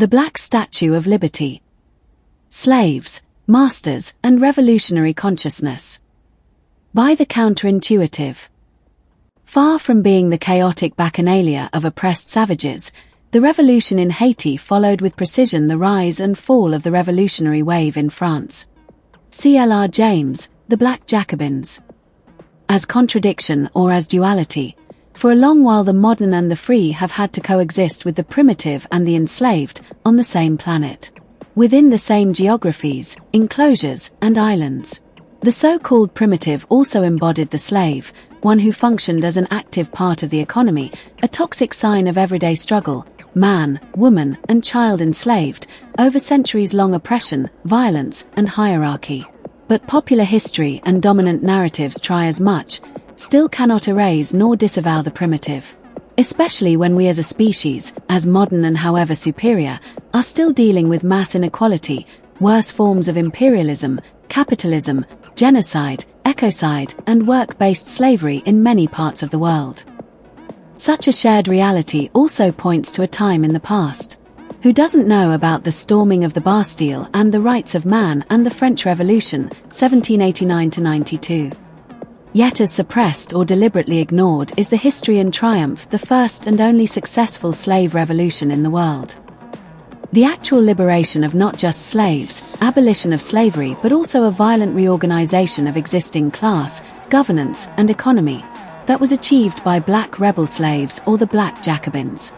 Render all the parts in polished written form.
The Black Statue of Liberty. Slaves, masters, and revolutionary consciousness. By the counterintuitive. Far from being the chaotic bacchanalia of oppressed savages, the revolution in Haiti followed with precision the rise and fall of the revolutionary wave in France. C.L.R. James, The Black Jacobins. As contradiction or as duality, for a long while the modern and the free have had to coexist with the primitive and the enslaved on the same planet, within the same geographies, enclosures, and islands. The so-called primitive also embodied the slave, one who functioned as an active part of the economy, a toxic sign of everyday struggle, man, woman, and child enslaved, over centuries-long oppression, violence, and hierarchy. But popular history and dominant narratives try as much, still cannot erase nor disavow the primitive. Especially when we as a species, as modern and however superior, are still dealing with mass inequality, worse forms of imperialism, capitalism, genocide, ecocide, and work-based slavery in many parts of the world. Such a shared reality also points to a time in the past. Who doesn't know about the storming of the Bastille and the rights of man and the French Revolution, 1789–92? Yet as suppressed or deliberately ignored is the history and triumph, the first and only successful slave revolution in the world. The actual liberation of not just slaves, abolition of slavery, but also a violent reorganization of existing class, governance, and economy, that was achieved by black rebel slaves or the Black Jacobins.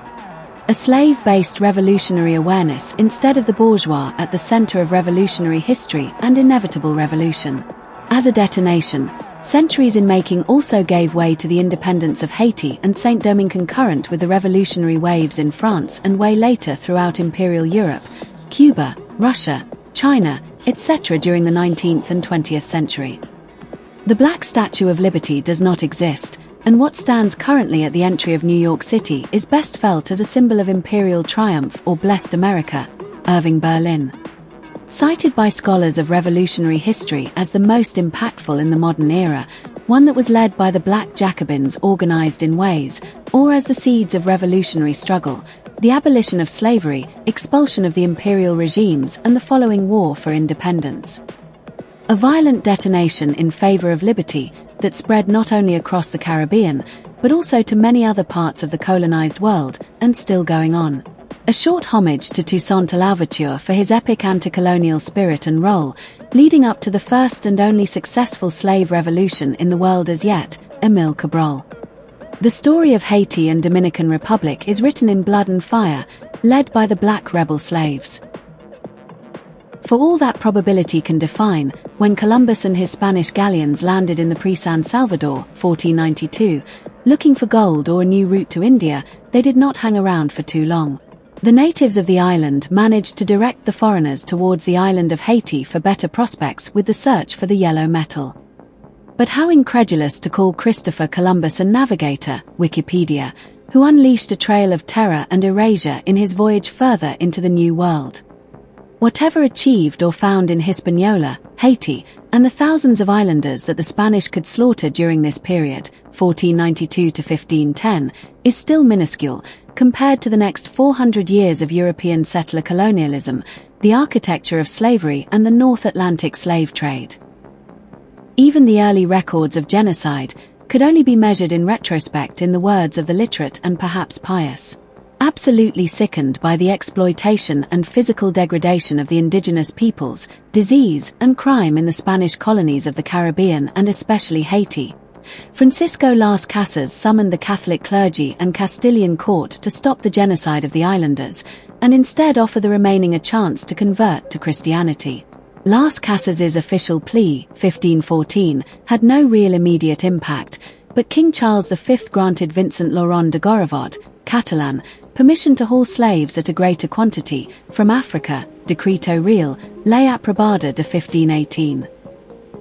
A slave-based revolutionary awareness instead of the bourgeois at the center of revolutionary history and inevitable revolution. As a detonation, centuries in making also gave way to the independence of Haiti and Saint-Domingue concurrent with the revolutionary waves in France and way later throughout Imperial Europe, Cuba, Russia, China, etc. during the 19th and 20th century. The Black Statue of Liberty does not exist, and what stands currently at the entry of New York City is best felt as a symbol of imperial triumph or blessed America, Irving Berlin. Cited by scholars of revolutionary history as the most impactful in the modern era, one that was led by the Black Jacobins organized in ways, or as the seeds of revolutionary struggle, the abolition of slavery, expulsion of the imperial regimes, and the following war for independence. A violent detonation in favor of liberty that spread not only across the Caribbean, but also to many other parts of the colonized world, and still going on. A short homage to Toussaint Louverture for his epic anti-colonial spirit and role, leading up to the first and only successful slave revolution in the world as yet, Émile Cabral. The story of Haiti and Dominican Republic is written in blood and fire, led by the black rebel slaves. For all that probability can define, when Columbus and his Spanish galleons landed in the pre-San Salvador, 1492, looking for gold or a new route to India, they did not hang around for too long. The natives of the island managed to direct the foreigners towards the island of Haiti for better prospects with the search for the yellow metal. But how incredulous to call Christopher Columbus a navigator, Wikipedia, who unleashed a trail of terror and erasure in his voyage further into the New World. Whatever achieved or found in Hispaniola, Haiti, and the thousands of islanders that the Spanish could slaughter during this period, 1492 to 1510, is still minuscule, compared to the next 400 years of European settler colonialism, the architecture of slavery and the North Atlantic slave trade. Even the early records of genocide could only be measured in retrospect in the words of the literate and perhaps pious. Absolutely sickened by the exploitation and physical degradation of the indigenous peoples, disease and crime in the Spanish colonies of the Caribbean and especially Haiti, Francisco Las Casas summoned the Catholic clergy and Castilian court to stop the genocide of the islanders, and instead offer the remaining a chance to convert to Christianity. Las Casas's official plea, 1514, had no real immediate impact, but King Charles V granted Vincent Laurent de Gourevod, Catalan, permission to haul slaves at a greater quantity from Africa, Decreto Real, Ley Aprobada de 1518.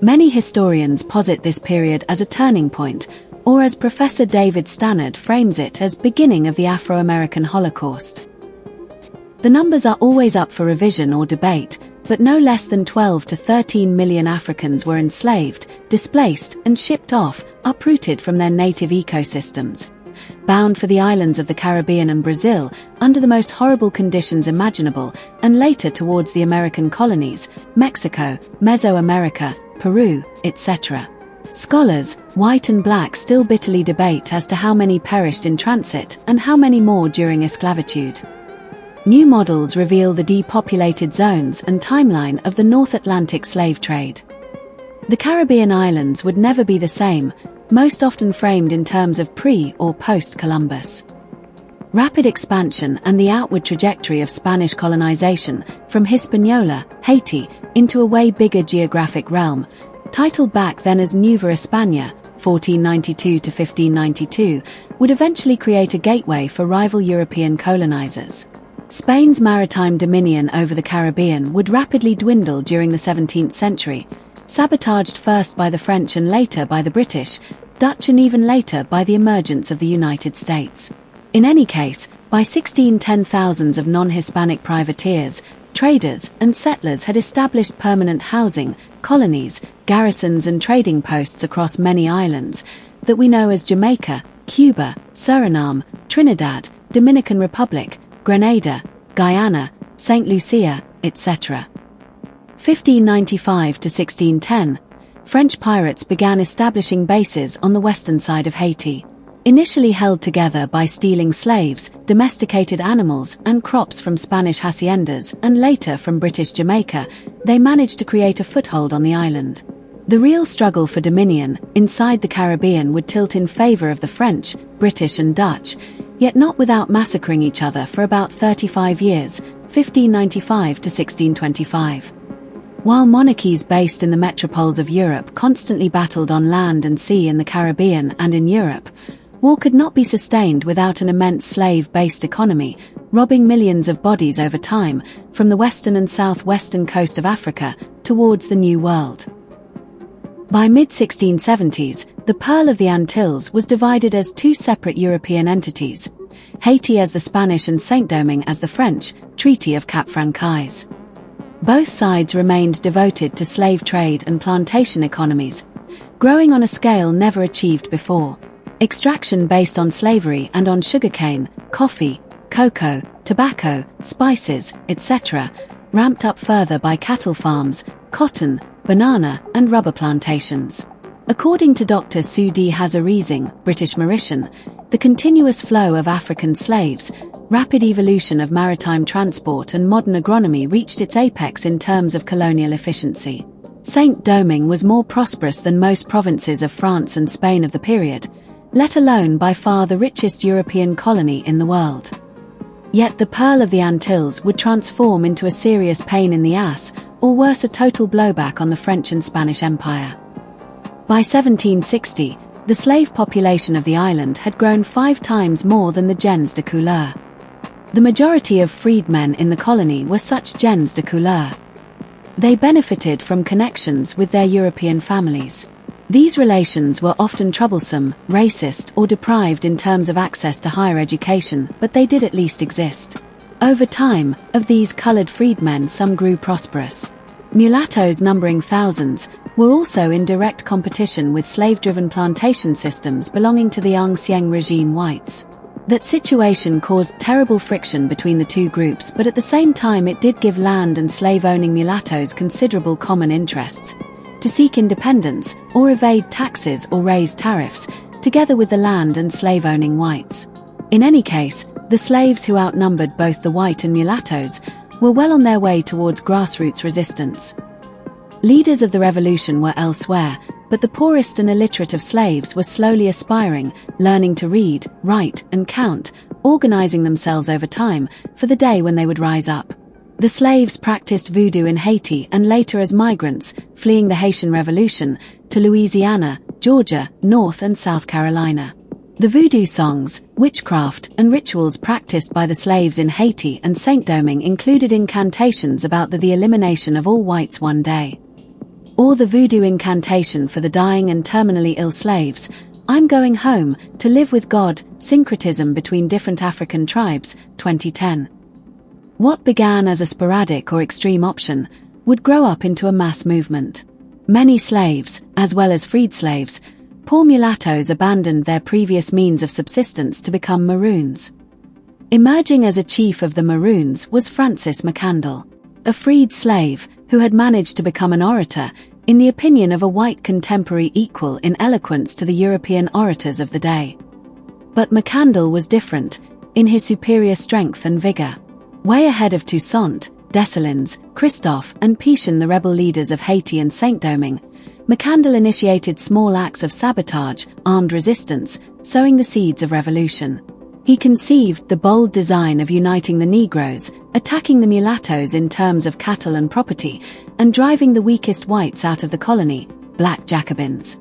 Many historians posit this period as a turning point, or as Professor David Stannard frames it as beginning of the Afro-American Holocaust. The numbers are always up for revision or debate, but no less than 12 to 13 million Africans were enslaved, displaced, and shipped off, uprooted from their native ecosystems. bound for the islands of the Caribbean and Brazil under the most horrible conditions imaginable, and later towards the American colonies, Mexico, Mesoamerica, Peru, etc. Scholars, white and black, still bitterly debate as to how many perished in transit and how many more during esclavitude. New models reveal the depopulated zones and timeline of the North Atlantic slave trade. The Caribbean islands would never be the same, most often framed in terms of pre- or post-Columbus. Rapid expansion and the outward trajectory of Spanish colonization from Hispaniola, Haiti, into a way bigger geographic realm, titled back then as Nueva España, 1492 to 1592, would eventually create a gateway for rival European colonizers. Spain's maritime dominion over the Caribbean would rapidly dwindle during the 17th century, sabotaged first by the French and later by the British, Dutch, and even later by the emergence of the United States. In any case, by 1610 thousands of non-Hispanic privateers, traders, and settlers had established permanent housing, colonies, garrisons and trading posts across many islands that we know as Jamaica, Cuba, Suriname, Trinidad, Dominican Republic, Grenada, Guyana, St. Lucia, etc. 1595 to 1610, French pirates began establishing bases on the western side of Haiti. Initially held together by stealing slaves, domesticated animals, and crops from Spanish haciendas and later from British Jamaica, they managed to create a foothold on the island. The real struggle for dominion inside the Caribbean would tilt in favor of the French, British, and Dutch, yet not without massacring each other for about 35 years, 1595 to 1625. While monarchies based in the metropoles of Europe constantly battled on land and sea in the Caribbean and in Europe, war could not be sustained without an immense slave-based economy, robbing millions of bodies over time from the western and southwestern coast of Africa towards the New World. By mid-1670s, the Pearl of the Antilles was divided as two separate European entities, Haiti as the Spanish and Saint-Domingue as the French, Treaty of Cap Francaise. Both sides remained devoted to slave trade and plantation economies, growing on a scale never achieved before. Extraction based on slavery and on sugarcane, coffee, cocoa, tobacco, spices, etc., ramped up further by cattle farms, cotton, banana, and rubber plantations. According to Dr. Sue D. Hazarizing, British Mauritian, the continuous flow of African slaves, rapid evolution of maritime transport and modern agronomy reached its apex in terms of colonial efficiency. Saint-Domingue was more prosperous than most provinces of France and Spain of the period, let alone by far the richest European colony in the world. Yet the Pearl of the Antilles would transform into a serious pain in the ass, or worse, a total blowback on the French and Spanish Empire. By 1760, the slave population of the island had grown 5 times more than the gens de couleur. The majority of freedmen in the colony were such gens de couleur. They benefited from connections with their European families. These relations were often troublesome, racist, or deprived in terms of access to higher education, but they did at least exist. Over time, of these colored freedmen some grew prosperous. Mulattoes numbering thousands were also in direct competition with slave-driven plantation systems belonging to the ancien regime whites. That situation caused terrible friction between the two groups, but at the same time it did give land and slave-owning mulattoes considerable common interests to seek independence, or evade taxes or raise tariffs, together with the land and slave-owning whites. In any case, the slaves who outnumbered both the white and mulattoes were well on their way towards grassroots resistance. Leaders of the revolution were elsewhere, but the poorest and illiterate of slaves were slowly aspiring, learning to read, write, and count, organizing themselves over time for the day when they would rise up. The slaves practiced voodoo in Haiti and later as migrants, fleeing the Haitian Revolution, to Louisiana, Georgia, North and South Carolina. The voodoo songs, witchcraft, and rituals practiced by the slaves in Haiti and Saint-Domingue included incantations about the elimination of all whites one day. Or the voodoo incantation for the dying and terminally ill slaves, "I'm going home, to live with God," syncretism between different African tribes, 2010. What began as a sporadic or extreme option would grow up into a mass movement. Many slaves, as well as freed slaves, poor mulattoes abandoned their previous means of subsistence to become Maroons. Emerging as a chief of the Maroons was Francis McCandle, a freed slave who had managed to become an orator, in the opinion of a white contemporary equal in eloquence to the European orators of the day. But McCandle was different, in his superior strength and vigor. Way ahead of Toussaint, Dessalines, Christophe, and Pétion, the rebel leaders of Haiti and Saint-Domingue, McCandle initiated small acts of sabotage, armed resistance, sowing the seeds of revolution. He conceived the bold design of uniting the Negroes, attacking the mulattoes in terms of cattle and property, and driving the weakest whites out of the colony, black Jacobins.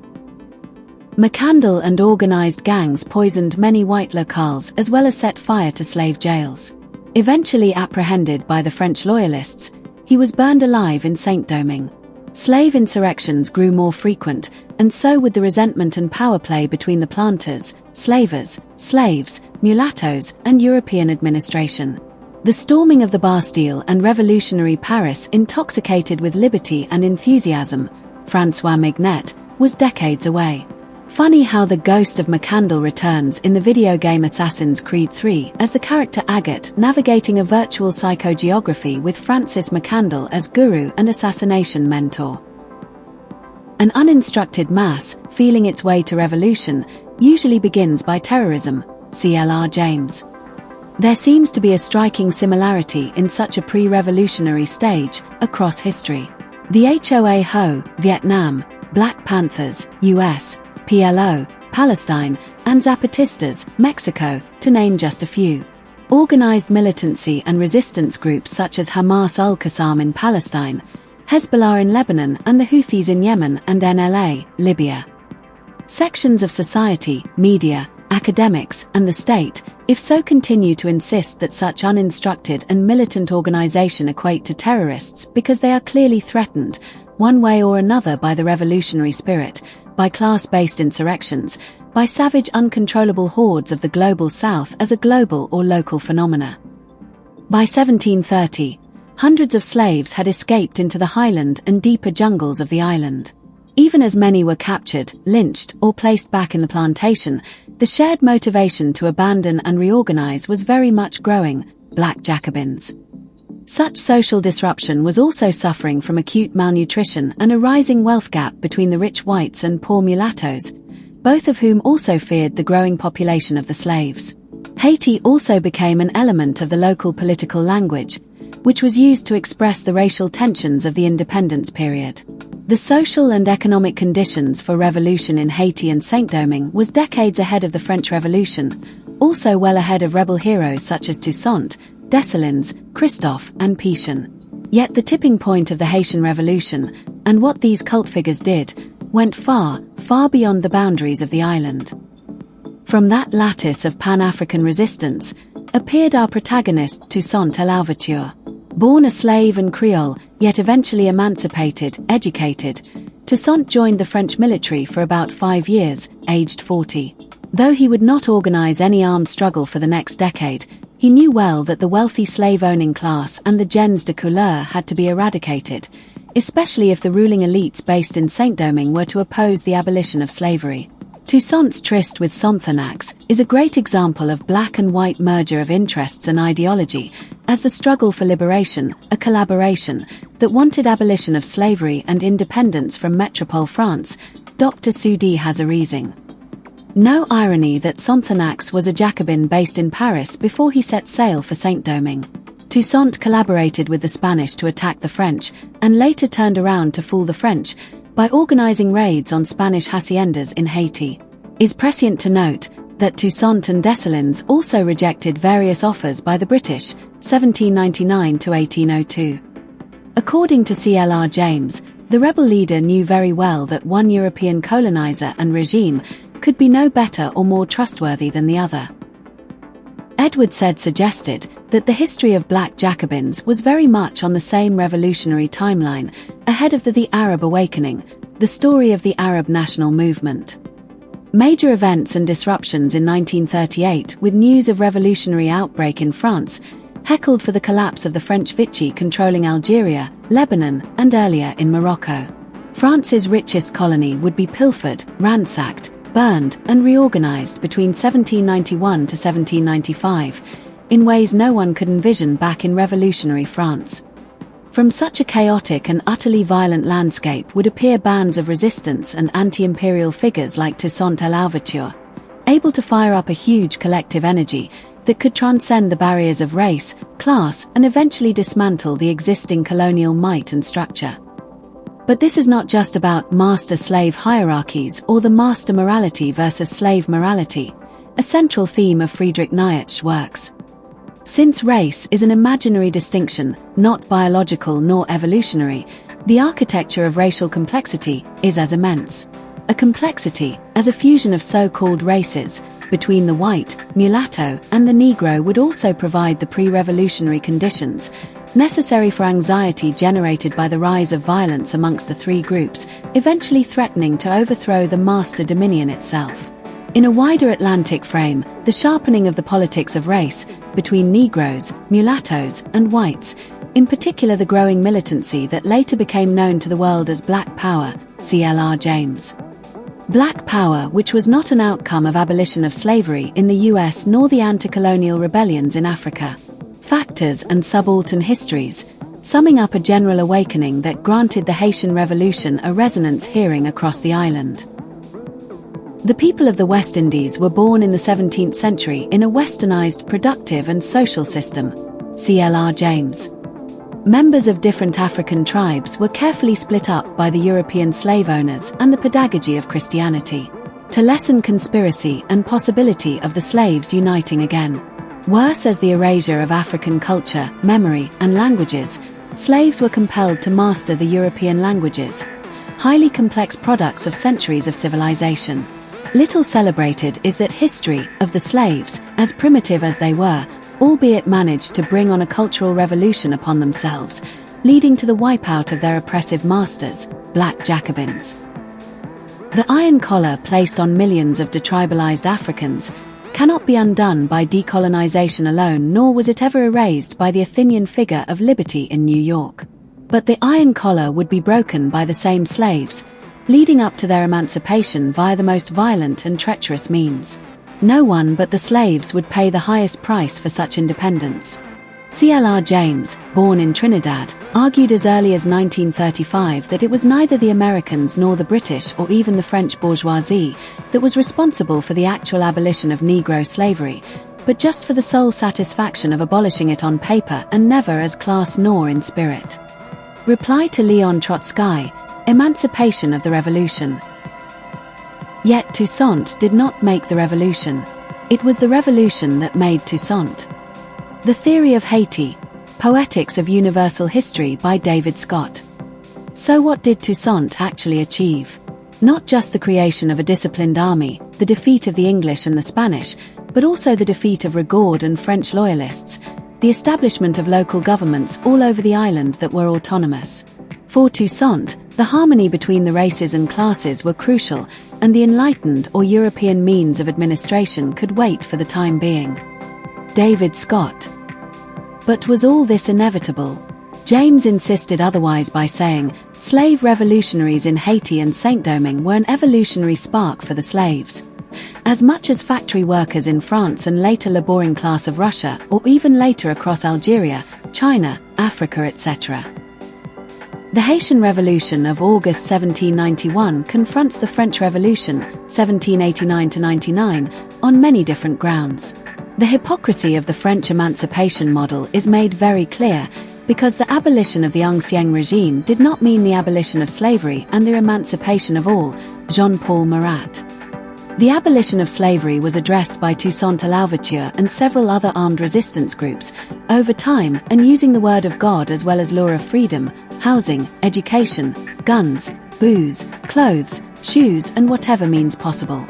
McCandle and organized gangs poisoned many white locales as well as set fire to slave jails. Eventually apprehended by the French loyalists, he was burned alive in Saint-Domingue. Slave insurrections grew more frequent, and so would the resentment and power play between the planters, slavers, slaves, mulattoes, and European administration. The storming of the Bastille and revolutionary Paris, intoxicated with liberty and enthusiasm, François Mignet, was decades away. Funny how the ghost of McCandle returns in the video game Assassin's Creed 3 as the character Agat navigating a virtual psychogeography with Francis McCandle as guru and assassination mentor. An uninstructed mass, feeling its way to revolution, usually begins by terrorism, C.L.R. James. There seems to be a striking similarity in such a pre-revolutionary stage across history. The HOA Ho, Vietnam, Black Panthers, US, PLO, Palestine, and Zapatistas, Mexico, to name just a few. Organized militancy and resistance groups such as Hamas al-Qassam in Palestine, Hezbollah in Lebanon, and the Houthis in Yemen and NLA, Libya. Sections of society, media, academics, and the state, if so, continue to insist that such uninstructed and militant organization equate to terrorists because they are clearly threatened, one way or another, by the revolutionary spirit, by class-based insurrections, by savage uncontrollable hordes of the global south as a global or local phenomena. By 1730, hundreds of slaves had escaped into the highland and deeper jungles of the island. Even as many were captured, lynched, or placed back in the plantation, the shared motivation to abandon and reorganize was very much growing, black Jacobins. Such social disruption was also suffering from acute malnutrition and a rising wealth gap between the rich whites and poor mulattoes, both of whom also feared the growing population of the slaves. Haiti also became an element of the local political language, which was used to express the racial tensions of the independence period. The social and economic conditions for revolution in Haiti and Saint-Domingue was decades ahead of the French Revolution, also well ahead of rebel heroes such as Toussaint, Dessalines, Christophe, and Pétion. Yet the tipping point of the Haitian Revolution, and what these cult figures did, went far, far beyond the boundaries of the island. From that lattice of Pan-African resistance, appeared our protagonist Toussaint Louverture. Born a slave and Creole, yet eventually emancipated, educated, Toussaint joined the French military for about 5 years, aged 40. Though he would not organize any armed struggle for the next decade, he knew well that the wealthy slave-owning class and the gens de couleur had to be eradicated, especially if the ruling elites based in Saint-Domingue were to oppose the abolition of slavery. Toussaint's tryst with Sonthonax is a great example of black and white merger of interests and ideology, as the struggle for liberation, a collaboration that wanted abolition of slavery and independence from Metropole France. Dr. Sudi has a reason. No irony that Sonthonax was a Jacobin based in Paris before he set sail for Saint-Domingue. Toussaint collaborated with the Spanish to attack the French, and later turned around to fool the French by organizing raids on Spanish haciendas in Haiti. It's prescient to note that Toussaint and Dessalines also rejected various offers by the British, 1799 to 1802. According to C.L.R. James, the rebel leader knew very well that one European colonizer and regime could be no better or more trustworthy than the other. Edward Said suggested that the history of black Jacobins was very much on the same revolutionary timeline, ahead of the Arab Awakening, the story of the Arab national movement. Major events and disruptions in 1938, with news of revolutionary outbreak in France, heckled for the collapse of the French Vichy controlling Algeria, Lebanon, and earlier in Morocco. France's richest colony would be pilfered, ransacked, burned, and reorganized between 1791 to 1795, in ways no one could envision back in revolutionary France. From such a chaotic and utterly violent landscape would appear bands of resistance and anti-imperial figures like Toussaint Louverture, able to fire up a huge collective energy that could transcend the barriers of race, class, and eventually dismantle the existing colonial might and structure. But this is not just about master-slave hierarchies or the master morality versus slave morality, a central theme of Friedrich Nietzsche's works. Since race is an imaginary distinction, not biological nor evolutionary, the architecture of racial complexity is as immense. A complexity, as a fusion of so-called races, between the white, mulatto, and the Negro would also provide the pre-revolutionary conditions necessary for anxiety generated by the rise of violence amongst the three groups, eventually threatening to overthrow the master dominion itself. In a wider Atlantic frame, the sharpening of the politics of race, between Negroes, mulattoes, and whites, in particular the growing militancy that later became known to the world as Black Power, C.L.R. James. Black Power, which was not an outcome of abolition of slavery in the US nor the anti-colonial rebellions in Africa. Factors and subaltern histories, summing up a general awakening that granted the Haitian Revolution a resonance hearing across the island. The people of the West Indies were born in the 17th century in a westernized, productive and social system. C.L.R. James. Members of different African tribes were carefully split up by the European slave owners and the pedagogy of Christianity, to lessen conspiracy and possibility of the slaves uniting again. Worse, as the erasure of African culture, memory, and languages, slaves were compelled to master the European languages, highly complex products of centuries of civilization. Little celebrated is that history of the slaves, as primitive as they were, albeit managed to bring on a cultural revolution upon themselves, leading to the wipeout of their oppressive masters, black Jacobins. The iron collar placed on millions of detribalized Africans cannot be undone by decolonization alone, nor was it ever erased by the Athenian figure of liberty in New York. But the iron collar would be broken by the same slaves, leading up to their emancipation via the most violent and treacherous means. No one but the slaves would pay the highest price for such independence. C.L.R. James, born in Trinidad, argued as early as 1935 that it was neither the Americans nor the British or even the French bourgeoisie that was responsible for the actual abolition of Negro slavery, but just for the sole satisfaction of abolishing it on paper and never as class nor in spirit. Reply to Leon Trotsky, Emancipation of the Revolution. Yet Toussaint did not make the revolution. It was the revolution that made Toussaint. The Theory of Haiti, Poetics of Universal History by David Scott. So what did Toussaint actually achieve? Not just the creation of a disciplined army, the defeat of the English and the Spanish, but also the defeat of Rigaud and French loyalists, the establishment of local governments all over the island that were autonomous. For Toussaint, the harmony between the races and classes were crucial, and the enlightened or European means of administration could wait for the time being. David Scott. But was all this inevitable? James insisted otherwise by saying, slave revolutionaries in Haiti and Saint-Domingue were an evolutionary spark for the slaves. As much as factory workers in France and later laboring class of Russia, or even later across Algeria, China, Africa, etc. The Haitian Revolution of August 1791 confronts the French Revolution, 1789–99, on many different grounds. The hypocrisy of the French emancipation model is made very clear, because the abolition of the Ancien regime did not mean the abolition of slavery and the emancipation of all. Jean-Paul Marat. The abolition of slavery was addressed by Toussaint Louverture and several other armed resistance groups, over time, and using the word of God as well as law of freedom, housing, education, guns, booze, clothes, shoes, and whatever means possible.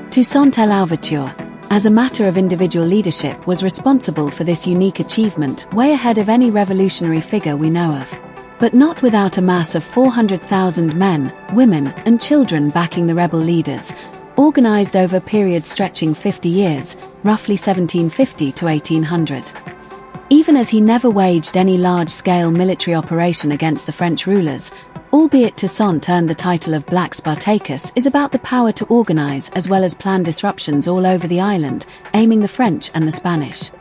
Toussaint Louverture, as a matter of individual leadership, was responsible for this unique achievement, way ahead of any revolutionary figure we know of. But not without a mass of 400,000 men, women, and children backing the rebel leaders, organized over a period stretching 50 years, roughly 1750 to 1800. Even as he never waged any large-scale military operation against the French rulers, albeit Toussaint earned the title of Black Spartacus, is about the power to organize as well as plan disruptions all over the island, aiming the French and the Spanish.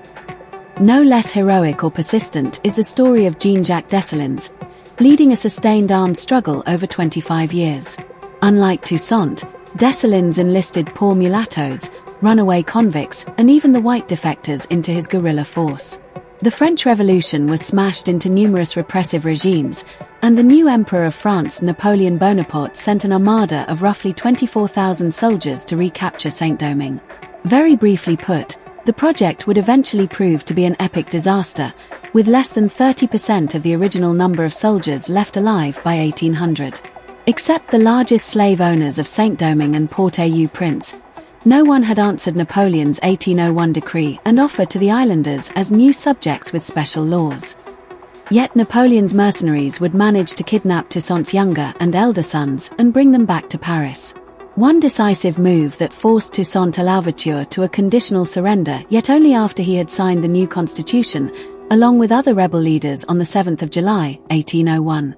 No less heroic or persistent is the story of Jean-Jacques Dessalines, leading a sustained armed struggle over 25 years. Unlike Toussaint, Dessalines enlisted poor mulattoes, runaway convicts, and even the white defectors into his guerrilla force. The French Revolution was smashed into numerous repressive regimes, and the new Emperor of France, Napoleon Bonaparte, sent an armada of roughly 24,000 soldiers to recapture Saint-Domingue. Very briefly put, the project would eventually prove to be an epic disaster, with less than 30% of the original number of soldiers left alive by 1800. Except the largest slave owners of Saint-Domingue and Port-au-Prince, no one had answered Napoleon's 1801 decree and offered to the islanders as new subjects with special laws. Yet Napoleon's mercenaries would manage to kidnap Toussaint's younger and elder sons and bring them back to Paris. One decisive move that forced Toussaint Louverture to a conditional surrender, yet only after he had signed the new constitution, along with other rebel leaders on the 7th of July, 1801.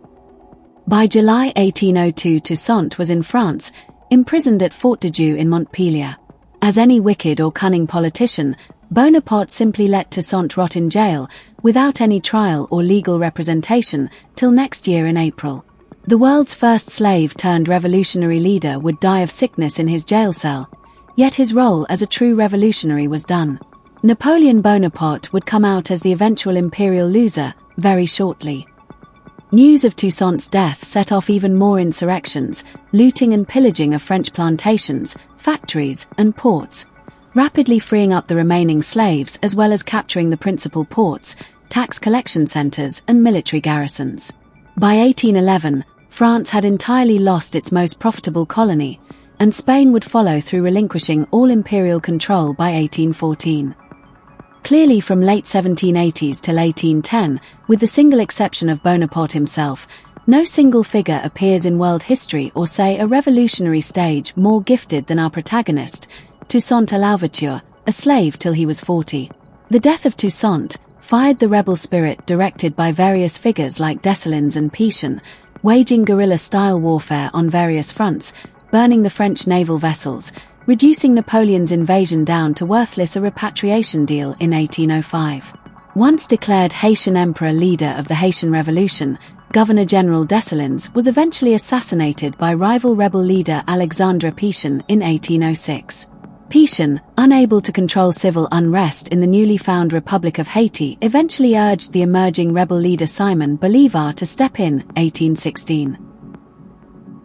By July 1802, Toussaint was in France, imprisoned at Fort de Dieu in Montpellier. As any wicked or cunning politician, Bonaparte simply let Toussaint rot in jail, without any trial or legal representation, till next year in April. The world's first slave-turned-revolutionary leader would die of sickness in his jail cell, yet his role as a true revolutionary was done. Napoleon Bonaparte would come out as the eventual imperial loser, very shortly. News of Toussaint's death set off even more insurrections, looting and pillaging of French plantations, factories, and ports, rapidly freeing up the remaining slaves as well as capturing the principal ports, tax collection centers, and military garrisons. By 1811, France had entirely lost its most profitable colony, and Spain would follow through relinquishing all imperial control by 1814. Clearly from late 1780s till 1810, with the single exception of Bonaparte himself, no single figure appears in world history or say a revolutionary stage more gifted than our protagonist, Toussaint Louverture, a slave till he was 40. The death of Toussaint fired the rebel spirit directed by various figures like Dessalines and Pétion, waging guerrilla-style warfare on various fronts, burning the French naval vessels, reducing Napoleon's invasion down to worthless a repatriation deal in 1805. Once declared Haitian emperor leader of the Haitian Revolution, Governor-General Dessalines was eventually assassinated by rival rebel leader Alexandre Pétion in 1806. Pétion, unable to control civil unrest in the newly found Republic of Haiti, eventually urged the emerging rebel leader Simon Bolivar to step in, 1816.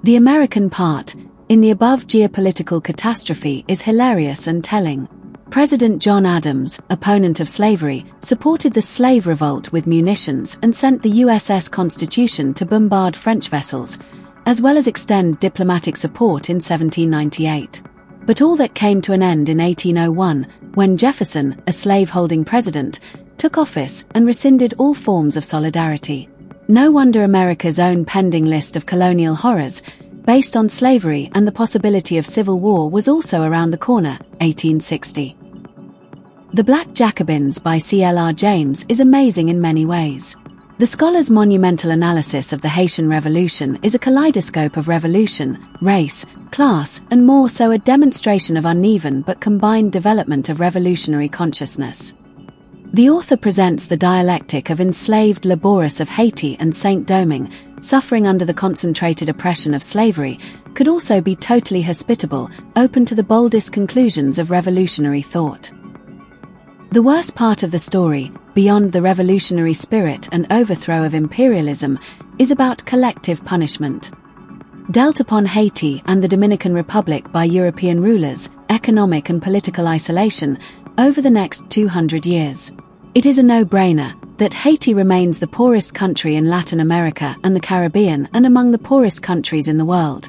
The American part in the above geopolitical catastrophe is hilarious and telling. President John Adams, opponent of slavery, supported the slave revolt with munitions and sent the USS Constitution to bombard French vessels, as well as extend diplomatic support in 1798. But all that came to an end in 1801, when Jefferson, a slave-holding president, took office and rescinded all forms of solidarity. No wonder America's own pending list of colonial horrors, based on slavery and the possibility of civil war, was also around the corner, 1860. The Black Jacobins by C.L.R. James is amazing in many ways. The scholar's monumental analysis of the Haitian Revolution is a kaleidoscope of revolution, race, class, and more so a demonstration of uneven but combined development of revolutionary consciousness. The author presents the dialectic of enslaved laborers of Haiti and Saint-Domingue, suffering under the concentrated oppression of slavery, could also be totally hospitable, open to the boldest conclusions of revolutionary thought. The worst part of the story, beyond the revolutionary spirit and overthrow of imperialism, is about collective punishment. Dealt upon Haiti and the Dominican Republic by European rulers, economic and political isolation, over the next 200 years. It is a no-brainer that Haiti remains the poorest country in Latin America and the Caribbean and among the poorest countries in the world.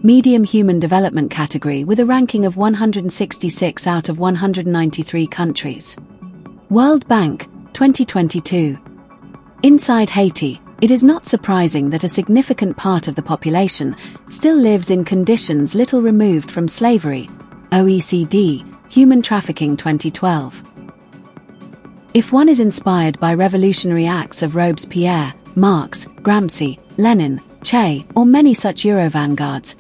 Medium human development category with a ranking of 166 out of 193 countries. World Bank, 2022. Inside Haiti, it is not surprising that a significant part of the population still lives in conditions little removed from slavery. OECD, Human Trafficking 2012. If one is inspired by revolutionary acts of Robespierre, Marx, Gramsci, Lenin, Che, or many such Euro-vanguards,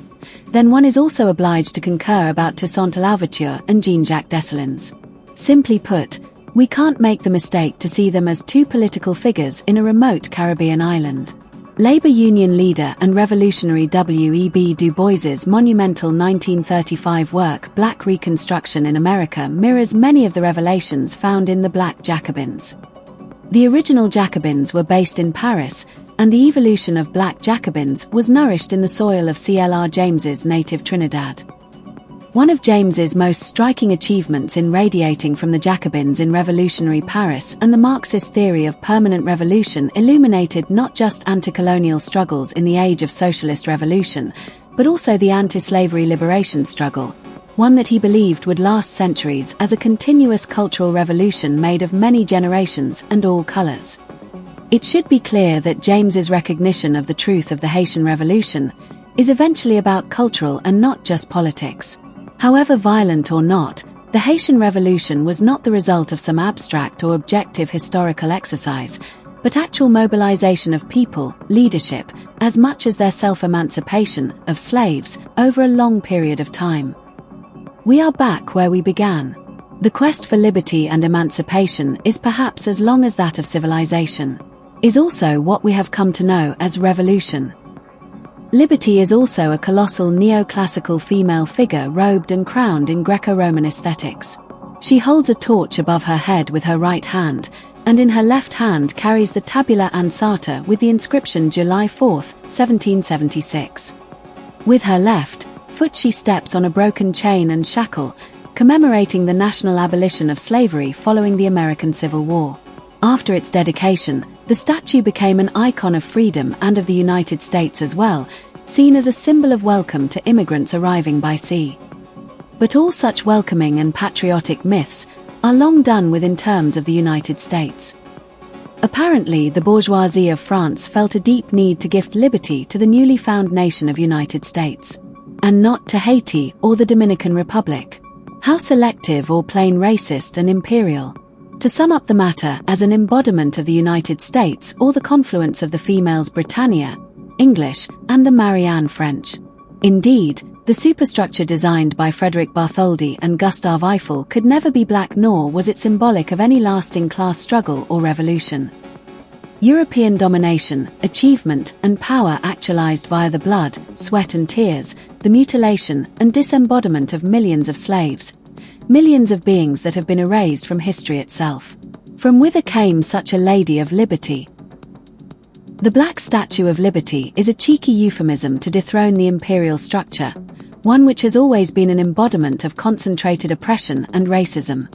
then one is also obliged to concur about Toussaint Louverture and Jean-Jacques Dessalines. Simply put, we can't make the mistake to see them as two political figures in a remote Caribbean island. Labor Union leader and revolutionary W.E.B. Du Bois's monumental 1935 work Black Reconstruction in America mirrors many of the revelations found in the Black Jacobins. The original Jacobins were based in Paris, and the evolution of Black Jacobins was nourished in the soil of C.L.R. James's native Trinidad. One of James's most striking achievements in radiating from the Jacobins in revolutionary Paris and the Marxist theory of permanent revolution illuminated not just anti-colonial struggles in the age of socialist revolution, but also the anti-slavery liberation struggle, one that he believed would last centuries as a continuous cultural revolution made of many generations and all colors. It should be clear that James's recognition of the truth of the Haitian Revolution is eventually about cultural and not just politics. However violent or not, the Haitian Revolution was not the result of some abstract or objective historical exercise, but actual mobilization of people, leadership, as much as their self-emancipation of slaves over a long period of time. We are back where we began. The quest for liberty and emancipation is perhaps as long as that of civilization, is also what we have come to know as revolution. Liberty is also a colossal neoclassical female figure robed and crowned in Greco-Roman aesthetics. She holds a torch above her head with her right hand, and in her left hand carries the tabula ansata with the inscription July 4, 1776. With her left foot she steps on a broken chain and shackle, commemorating the national abolition of slavery following the American Civil War. After its dedication, the statue became an icon of freedom and of the United States as well, seen as a symbol of welcome to immigrants arriving by sea. But all such welcoming and patriotic myths are long done with in terms of the United States. Apparently, the bourgeoisie of France felt a deep need to gift liberty to the newly found nation of United States, and not to Haiti or the Dominican Republic. How selective or plain racist and imperial. To sum up the matter as an embodiment of the United States or the confluence of the females Britannia, English, and the Marianne French. Indeed, the superstructure designed by Frederick Bartholdi and Gustave Eiffel could never be black, nor was it symbolic of any lasting class struggle or revolution. European domination, achievement, and power actualized via the blood, sweat and tears, the mutilation and disembodiment of millions of slaves, millions of beings that have been erased from history itself. From whither came such a lady of liberty? The Black Statue of Liberty is a cheeky euphemism to dethrone the imperial structure, one which has always been an embodiment of concentrated oppression and racism.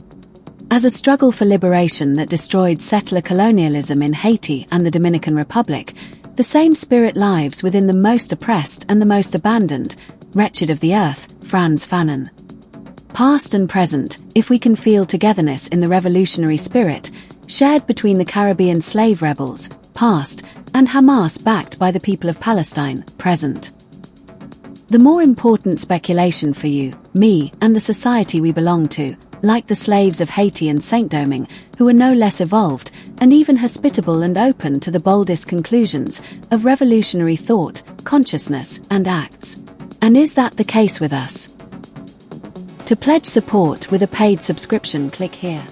As a struggle for liberation that destroyed settler colonialism in Haiti and the Dominican Republic, the same spirit lives within the most oppressed and the most abandoned, wretched of the earth, Frantz Fanon. Past and present, if we can feel togetherness in the revolutionary spirit, shared between the Caribbean slave rebels, past, and Hamas backed by the people of Palestine, present. The more important speculation for you, me, and the society we belong to, like the slaves of Haiti and Saint-Domingue, who are no less evolved, and even hospitable and open to the boldest conclusions of revolutionary thought, consciousness, and acts. And is that the case with us? To pledge support with a paid subscription, click here.